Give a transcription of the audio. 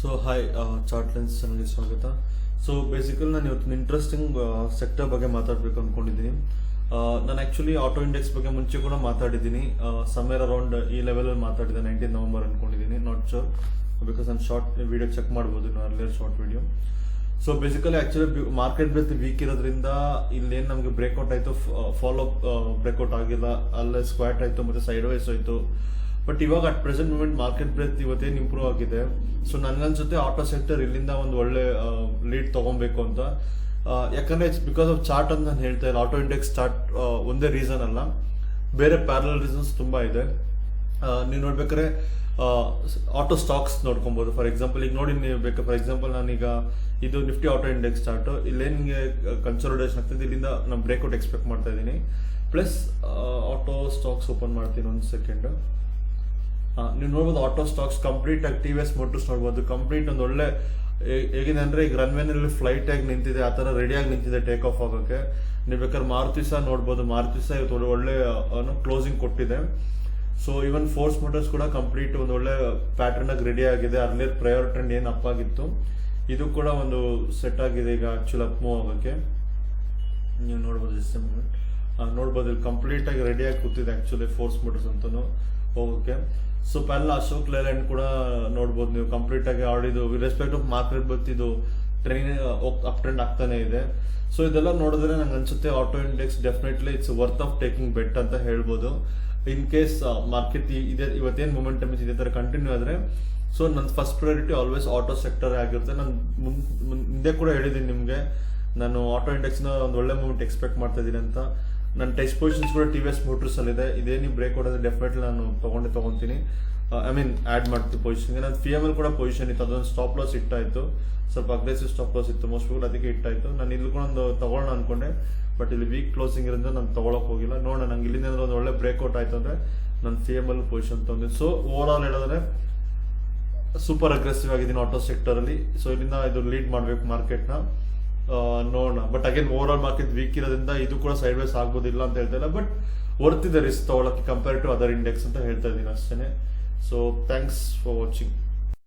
So hi ಚಾರ್ಟ್ಲೆನ್ಸ್ ಚಾನಲ್ಗೆ ಸ್ವಾಗತ. So basically ನಾನು ಇವತ್ತು ಇಂಟ್ರೆಸ್ಟಿಂಗ್ ಸೆಕ್ಟರ್ ಬಗ್ಗೆ ಮಾತಾಡಬೇಕು ಅಂದ್ಕೊಂಡಿದ್ದೀನಿ. ನಾನು ಆ್ಯಕ್ಚುಲಿ ಆಟೋ ಇಂಡೆಕ್ಸ್ ಬಗ್ಗೆ ಮುಂಚೆ ಕೂಡ ಮಾತಾಡಿದ್ದೀನಿ, ಸಮ್ವೇರ್ ಅರೌಂಡ್ ಈ ಲೆವೆಲಲ್ಲಿ ಮಾತಾಡಿದೆ 19 ನವಂಬರ್ ಅಂದ್ಕೊಂಡಿದ್ದೀನಿ, ನಾಟ್ ಶೋರ್ ಬಿಕಾಸ್ ನಾನು ಶಾರ್ಟ್ ವಿಡಿಯೋ ಚೆಕ್ ಮಾಡ್ಬೋದು, earlier short video. So basically actually market breadth weak ಇರೋದ್ರಿಂದ ಇಲ್ಲೇನು ನಮಗೆ ಬ್ರೇಕ್ಔಟ್ ಆಯಿತು, ಫಾಲೋ ಬ್ರೇಕ್ಔಟ್ ಆಗಿಲ್ಲ, ಅಲ್ಲೇ ಸ್ಕ್ವಾಟ್ ಆಯಿತು ಮತ್ತು ಸೈಡ್ ವೈಸ್ ಆಯಿತು. ಬಟ್ ಇವಾಗ at present moment market breadth ಇವತ್ತೇನು ಇಂಪ್ರೂವ್ ಆಗಿದೆ. ಸೊ ನನಗನ್ಸುತ್ತೆ ಆಟೋ ಸೆಕ್ಟರ್ ಇಲ್ಲಿಂದ ಒಂದು ಒಳ್ಳೆ ಲೀಡ್ ತೊಗೊಬೇಕು ಅಂತ. ಯಾಕಂದರೆ ಇಟ್ಸ್ ಬಿಕಾಸ್ ಆಫ್ ಚಾರ್ಟ್ ಅಂತ ನಾನು ಹೇಳ್ತಾ ಇಲ್ಲ, ಆಟೋ ಇಂಡೆಕ್ಸ್ ಚಾರ್ಟ್ ಒಂದೇ ರೀಸನ್ ಅಲ್ಲ, ಬೇರೆ ಪ್ಯಾರಲಲ್ ರೀಸನ್ಸ್ ತುಂಬ ಇದೆ. ನೀವು ನೋಡ್ಬೇಕಾದ್ರೆ ಆಟೋ ಸ್ಟಾಕ್ಸ್ ನೋಡ್ಕೊಬೋದು. ಫಾರ್ ಎಕ್ಸಾಂಪಲ್ ಈಗ ನೋಡಿ, ನೀವು ಬೇಕಾ ಫಾರ್ ಎಕ್ಸಾಂಪಲ್ ನಾನೀಗ ಇದು ನಿಫ್ಟಿ ಆಟೋ ಇಂಡೆಕ್ಸ್ ಚಾರ್ಟು, ಇಲ್ಲೇನಿಗೆ ಕನ್ಸಲ್ಟೇಷನ್ ಆಗ್ತದೆ, ಇಲ್ಲಿಂದ ನಾನು ಬ್ರೇಕ್ಔಟ್ ಎಕ್ಸ್ಪೆಕ್ಟ್ ಮಾಡ್ತಾ ಇದ್ದೀನಿ. ಪ್ಲಸ್ ಆಟೋ ಸ್ಟಾಕ್ಸ್ ಓಪನ್ ಮಾಡ್ತೀನಿ ಒಂದು ಸೆಕೆಂಡ್. ನೀವು ನೋಡ್ಬೋದು ಆಟೋ ಸ್ಟಾಕ್ಸ್ ಕಂಪ್ಲೀಟ್ ಆಗಿ TVS ಮೋಟರ್ಸ್ ನೋಡ್ಬೋದು, ಕಂಪ್ಲೀಟ್ ಒಂದು ಒಳ್ಳೆ ಹೇಗಿದೆ ಅಂದರೆ ಈಗ ರನ್ವೇನಲ್ಲಿ ಫ್ಲೈಟ್ ಆಗಿ ನಿಂತಿದೆ, ಆ ಥರ ರೆಡಿಯಾಗಿ ನಿಂತಿದೆ ಟೇಕ್ ಆಫ್ ಆಗೋಕ್ಕೆ. ನೀವು ಬೇಕಾದ್ರೆ ಮಾರುತಿ ಸಹ ನೋಡ್ಬೋದು, ಮಾರುತಿ ಸಹ ಇವತ್ತು ಒಳ್ಳೆ ಕ್ಲೋಸಿಂಗ್ ಕೊಟ್ಟಿದೆ. ಸೊ ಈವನ್ ಫೋರ್ಸ್ ಮೋಟರ್ಸ್ ಕೂಡ ಕಂಪ್ಲೀಟ್ ಒಂದು ಒಳ್ಳೆ ಪ್ಯಾಟರ್ನ್ ಆಗಿ ರೆಡಿ ಆಗಿದೆ. ಅರ್ಲಿಯರ್ ಪ್ರಯರ್ ಟ್ರೆಂಡ್ ಏನು ಅಪ್ ಆಗಿತ್ತು, ಇದು ಕೂಡ ಒಂದು ಸೆಟ್ ಆಗಿದೆ ಈಗ ಆ್ಯಕ್ಚುಲಿ ಅಪ್ ಮೂವ್ ಆಗೋಕ್ಕೆ. ನೀವು ನೋಡ್ಬೋದು ನೋಡ್ಬೋದು ಇಲ್ಲಿ ಕಂಪ್ಲೀಟ್ ಆಗಿ ರೆಡಿಯಾಗಿ ಕೂತಿದೆ ಆ್ಯಕ್ಚುಲಿ ಫೋರ್ಸ್ ಮೋಟರ್ಸ್ ಅಂತಲೂ ಹೋಗೋಕ್ಕೆ. ಸೊ ಪ್ಯಾಲ್ ಅಶೋಕ್ ಲೇಲ್ಯಾಂಡ್ ಕೂಡ ನೋಡ್ಬೋದು ನೀವು, ಕಂಪ್ಲೀಟ್ ಆಗಿ ಆಡಿದ್ದು ರೆಸ್ಪೆಕ್ಟ್ ಆಫ್ ಮಾರ್ಕೆಟ್ ಬರ್ತಿದ್ದು ಟ್ರೈನ್ ಅಪ್ ಟ್ರೆಂಡ್ ಆಗ್ತಾನೆ ಇದೆ. ಸೊ ಇದೆಲ್ಲ ನೋಡಿದ್ರೆ ನಂಗೆ ಅನ್ಸುತ್ತೆ auto index definitely it's worth of taking bet ಅಂತ ಹೇಳ್ಬೋದು. ಇನ್ ಕೇಸ್ ಮಾರ್ಕೆಟ್ ಇದೆ ಇವತ್ತೇನು ಮೊಮೆಂಟಮ್ ಇದೇ ಥರ ಕಂಟಿನ್ಯೂ ಆದರೆ, ಸೊ ನನ್ನ first priority always auto sector ಆಗಿರುತ್ತೆ. ನಾನು ಮುಂದೆ ಕೂಡ ಹೇಳಿದ್ದೀನಿ ನಿಮಗೆ, ನಾನು ಆಟೋ ಇಂಡೆಕ್ಸ್ನ ಒಂದು ಒಳ್ಳೆ ಮೂಮೆಂಟ್ ಎಕ್ಸ್ಪೆಕ್ಟ್ ಮಾಡ್ತಾ ಇದ್ದೀನಿ ಅಂತ. ನನ್ನ ಟೆಸ್ಟ್ ಪೊಸಿಷನ್ಸ್ ಕೂಡ TVS ಮೋಟರ್ಸಲ್ಲಿದೆ. ಇದೇನು ಬ್ರೇಕ್ಔಟ್ ಆದರೆ ಡೆಫಿನೆಟ್ಲಿ ನಾನು ತೊಗೊತೀನಿ, ಐ ಮೀನ್ ಆ್ಯಡ್ ಮಾಡ್ತೀನಿ ಪೊಸಿಷನ್ಗೆ. ನಾನು PML ಕೂಡ ಪೊಸಿಷನ್ ಇತ್ತು, ಅದೊಂದು ಸ್ಟಾಪ್ ಲಾಸ್ ಇಟ್ಟಾಯಿತು, ಸ್ವಲ್ಪ ಅಗ್ರೆಸಿವ್ ಸ್ಟಾಪ್ ಲಾಸ್ ಇತ್ತು ಮೋಸ್ಟ್ ಪೀಪಲ್, ಅದಕ್ಕೆ ಇಟ್ಟಾಯಿತು. ನಾನು ಇಲ್ಲಿ ಕೂಡ ಒಂದು ತೊಗೊಳ್ಳೋಣ ಅಂದ್ಕೊಂಡೆ, ಬಟ್ ಇಲ್ಲಿ ವೀಕ್ ಕ್ಲೋಸಿಂಗ್ ಇರೋದ್ರಿಂದ ನಾನು ತೊಗೊಳಕ್ಕೆ ಹೋಗಿಲ್ಲ. ನೋಡೋಣ, ನಂಗೆ ಇಲ್ಲಿಂದ ಒಂದು ಒಳ್ಳೆ ಬ್ರೇಕ್ಔಟ್ ಆಯಿತು ಅಂದರೆ ನಾನು PML ಪೊಸಿಷನ್ ತೊಗೊಂಡಿದ್ದೆ. ಸೊ ಓವರ್ ಆಲ್ ಹೇಳಿದ್ರೆ ಸೂಪರ್ ಅಗ್ರೆಸಿವ್ ಆಗಿದ್ದೀನಿ ಆಟೋ ಸೆಕ್ಟರಲ್ಲಿ. ಸೊ ಇಲ್ಲಿಂದ ಇದು ಲೀಡ್ ಮಾಡಬೇಕು ಮಾರ್ಕೆಟ್ನ, ನೋಡೋಣ. But again overall market weak ಇರೋದ್ರಿಂದ ಇದು ಕೂಡ ಸೈಡ್ ವೈಸ್ ಆಗ್ಬೋದಿಲ್ಲ ಅಂತ ಹೇಳ್ತಾ ಇಲ್ಲ, ಬಟ್ ವರ್ತ್ ಇದೆ ರಿಸ್ಕ್ ತೊಗೊಳಕ್ಕೆ ಕಂಪೇರ್ ಟು ಅದರ್ ಇಂಡೆಕ್ಸ್ ಅಂತ ಹೇಳ್ತಾ ಇದ್ದೀನಿ ಅಷ್ಟೇ. So thanks for watching.